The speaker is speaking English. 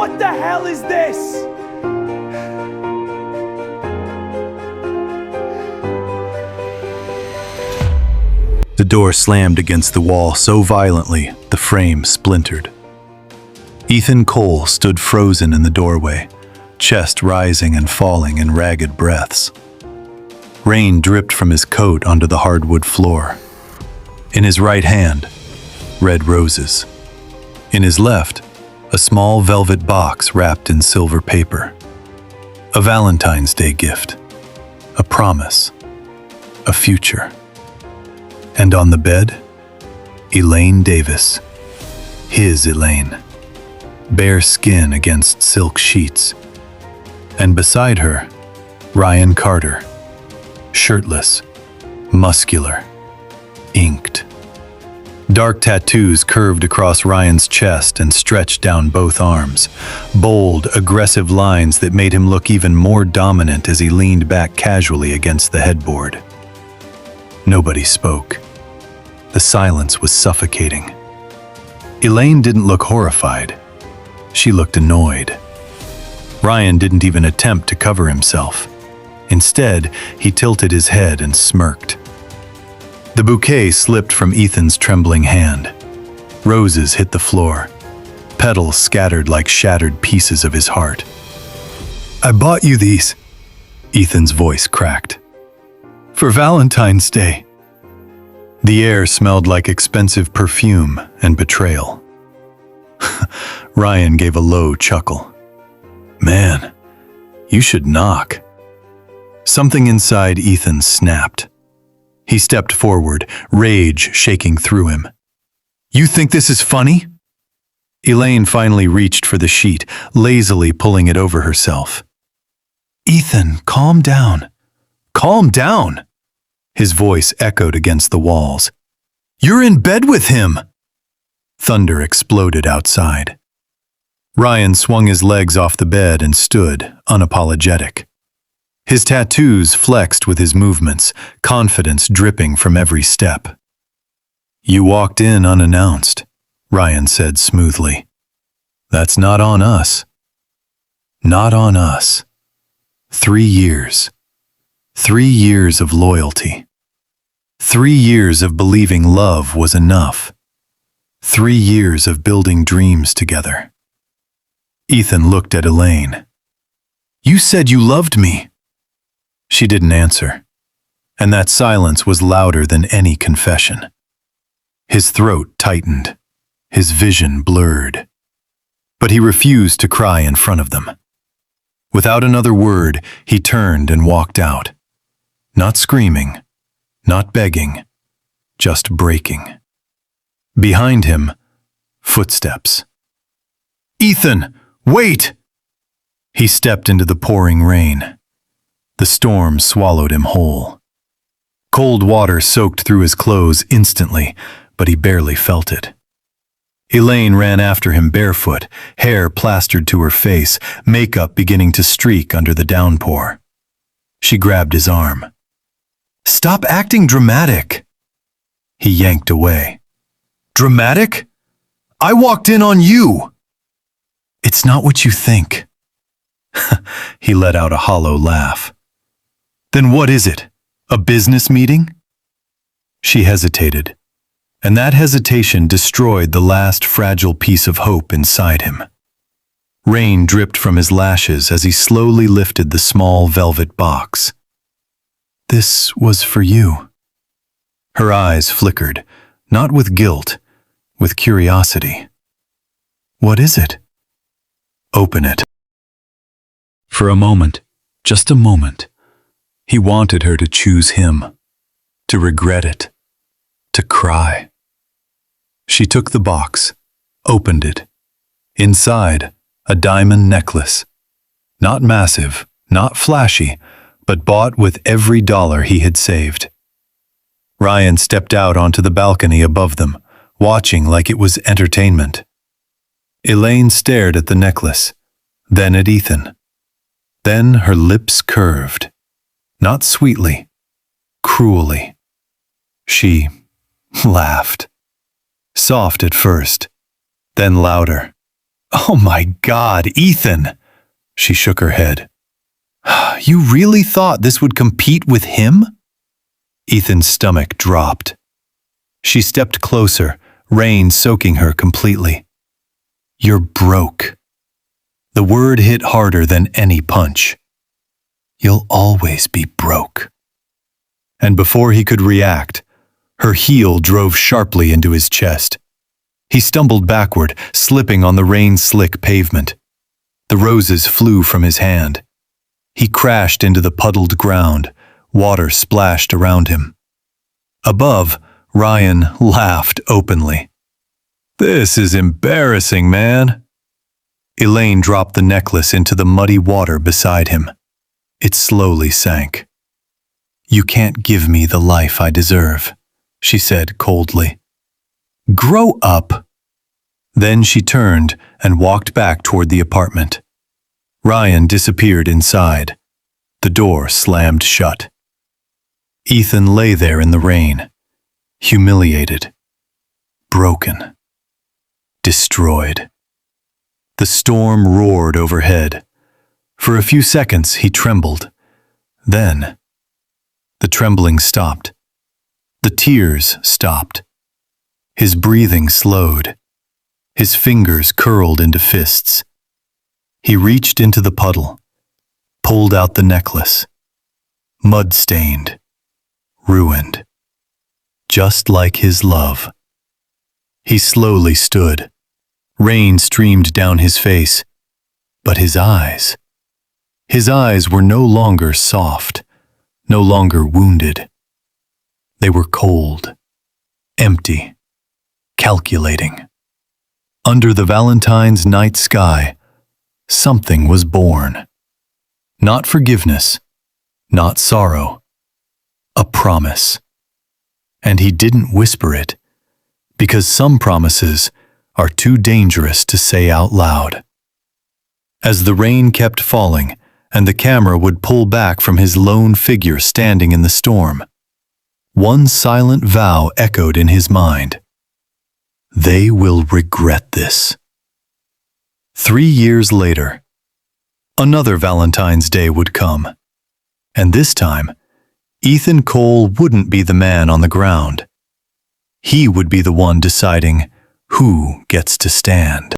What the hell is this? The door slammed against the wall so violently, the frame splintered. Ethan Cole stood frozen in the doorway, chest rising and falling in ragged breaths. Rain dripped from his coat onto the hardwood floor. In his right hand, red roses. In his left, a small velvet box wrapped in silver paper. A Valentine's Day gift. A promise. A future. And on the bed, Elaine Davis. His Elaine. Bare skin against silk sheets. And beside her, Ryan Carter. Shirtless, muscular, inked. Dark tattoos curved across Ryan's chest and stretched down both arms. Bold, aggressive lines that made him look even more dominant as he leaned back casually against the headboard. Nobody spoke. The silence was suffocating. Elaine didn't look horrified. She looked annoyed. Ryan didn't even attempt to cover himself. Instead, he tilted his head and smirked. The bouquet slipped from Ethan's trembling hand. Roses hit the floor. Petals scattered like shattered pieces of his heart. "I bought you these," Ethan's voice cracked. "For Valentine's Day." The air smelled like expensive perfume and betrayal. Ryan gave a low chuckle. "Man, you should knock." Something inside Ethan snapped. He stepped forward, rage shaking through him. "You think this is funny?" Elaine finally reached for the sheet, lazily pulling it over herself. "Ethan, calm down." "Calm down!" His voice echoed against the walls. "You're in bed with him!" Thunder exploded outside. Ryan swung his legs off the bed and stood, unapologetic. His tattoos flexed with his movements, confidence dripping from every step. "You walked in unannounced," Ryan said smoothly. "That's not on us." Not on us. 3 years. 3 years of loyalty. 3 years of believing love was enough. 3 years of building dreams together. Ethan looked at Elaine. "You said you loved me." She didn't answer, and that silence was louder than any confession. His throat tightened, his vision blurred. But he refused to cry in front of them. Without another word, he turned and walked out. Not screaming, not begging, just breaking. Behind him, footsteps. "Ethan, wait!" He stepped into the pouring rain. The storm swallowed him whole. Cold water soaked through his clothes instantly, but he barely felt it. Elaine ran after him barefoot, hair plastered to her face, makeup beginning to streak under the downpour. She grabbed his arm. "Stop acting dramatic." He yanked away. "Dramatic? I walked in on you." "It's not what you think." He let out a hollow laugh. "Then what is it? A business meeting?" She hesitated, and that hesitation destroyed the last fragile piece of hope inside him. Rain dripped from his lashes as he slowly lifted the small velvet box. "This was for you." Her eyes flickered, not with guilt, with curiosity. "What is it?" "Open it." For a moment, just a moment, he wanted her to choose him, to regret it, to cry. She took the box, opened it. Inside, a diamond necklace. Not massive, not flashy, but bought with every dollar he had saved. Ryan stepped out onto the balcony above them, watching like it was entertainment. Elaine stared at the necklace, then at Ethan. Then her lips curved, not sweetly, cruelly. She laughed. Soft at first, then louder. Oh my God, Ethan! She shook her head. You really thought this would compete with him? Ethan's stomach dropped. She stepped closer, rain soaking her completely. You're broke. The word hit harder than any punch. You'll always be broke. And before he could react, her heel drove sharply into his chest. He stumbled backward, slipping on the rain-slick pavement. The roses flew from his hand. He crashed into the puddled ground, water splashed around him. Above, Ryan laughed openly. This is embarrassing, man. Elaine dropped the necklace into the muddy water beside him. It slowly sank. You can't give me the life I deserve, she said coldly. Grow up. Then she turned and walked back toward the apartment. Ryan disappeared inside. The door slammed shut. Ethan lay there in the rain, humiliated, broken, destroyed. The storm roared overhead. For a few seconds he trembled. Then, the trembling stopped. The tears stopped. His breathing slowed. His fingers curled into fists. He reached into the puddle, pulled out the necklace. Mud-stained, ruined, just like his love. He slowly stood. Rain streamed down his face, but his eyes were no longer soft, no longer wounded. They were cold, empty, calculating. Under the Valentine's night sky, something was born. Not forgiveness, not sorrow, a promise. And he didn't whisper it, because some promises are too dangerous to say out loud. As the rain kept falling, and the camera would pull back from his lone figure standing in the storm, one silent vow echoed in his mind. They will regret this. 3 years later, another Valentine's Day would come, and this time, Ethan Cole wouldn't be the man on the ground. He would be the one deciding who gets to stand.